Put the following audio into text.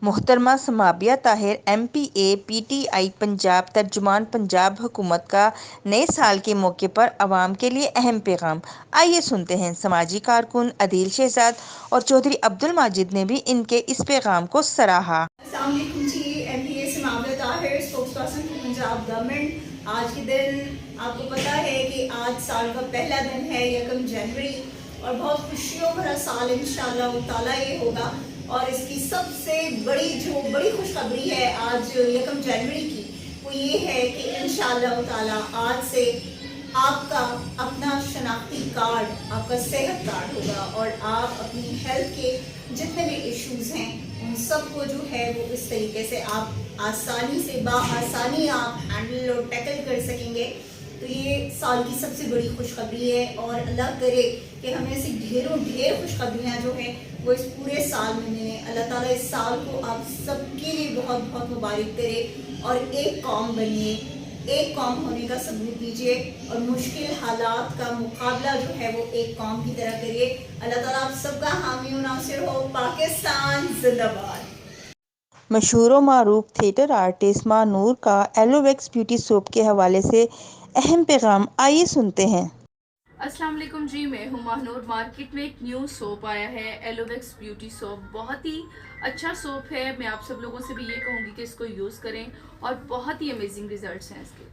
محترمہ Samabia Tahir M P A P T I Punjab ترجمان پنجاب حکومت کا نئے سال کے موقع پر عوام کے لیے اہم پیغام۔ آئیے سنتے ہیں۔ سماجی کارکن عدیل شہزاد اور چودھری عبدالماجد نے بھی ان کے اس پیغام کو سراہا۔ السلام علیکم جی، M P A Samabia Tahir, spokesperson for Punjab government. آج کے دن آپ کو پتہ ہے کہ آج سال کا پہلا دن ہے، 1 جنوری، اور بہت خوشیوں بھرا سال انشاءاللہ تعالیٰ یہ ہوگا۔ اور اس کی سب سے بڑی خوشخبری ہے آج 1 جنوری کی، وہ یہ ہے کہ انشاءاللہ تعالیٰ آج سے آپ کا اپنا شناختی کارڈ، آپ کا صحت کارڈ ہوگا، اور آپ اپنی ہیلتھ کے جتنے بھی ایشوز ہیں ان سب کو جو ہے وہ اس طریقے سے آپ آسانی سے بآسانی آپ ہینڈل اور ٹیکل کر سکیں گے۔ تو یہ سال کی سب سے بڑی خوشخبری ہے، اور اللہ کرے کہ ہمیں سے ڈھیروں ڈھیر خوشخبریاں جو ہیں وہ اس پورے سال میں ملیں۔ اللہ تعالیٰ اس سال کو آپ سب کے لیے بہت بہت مبارک کرے، اور ایک قوم بنیے، ایک قوم ہونے کا ثبوت دیجیے، اور مشکل حالات کا مقابلہ جو ہے وہ ایک قوم کی طرح کریے۔ اللہ تعالیٰ آپ سب کا حامی و ناصر ہو۔ پاکستان زندہ باد۔ مشہور و معروف تھیٹر آرٹسٹ ماں نور کا ایلو ویکس بیوٹی سوپ کے حوالے سے اہم پیغام۔ آئیے سنتے ہیں۔ السلام علیکم جی، میں ہوں ماہنور۔ مارکیٹ میں ایک نیو سوپ آیا ہے، ایلو ویکس بیوٹی سوپ۔ بہت ہی اچھا سوپ ہے، میں آپ سب لوگوں سے بھی یہ کہوں گی کہ اس کو یوز کریں، اور بہت ہی امیزنگ ریزلٹس ہیں اس کے۔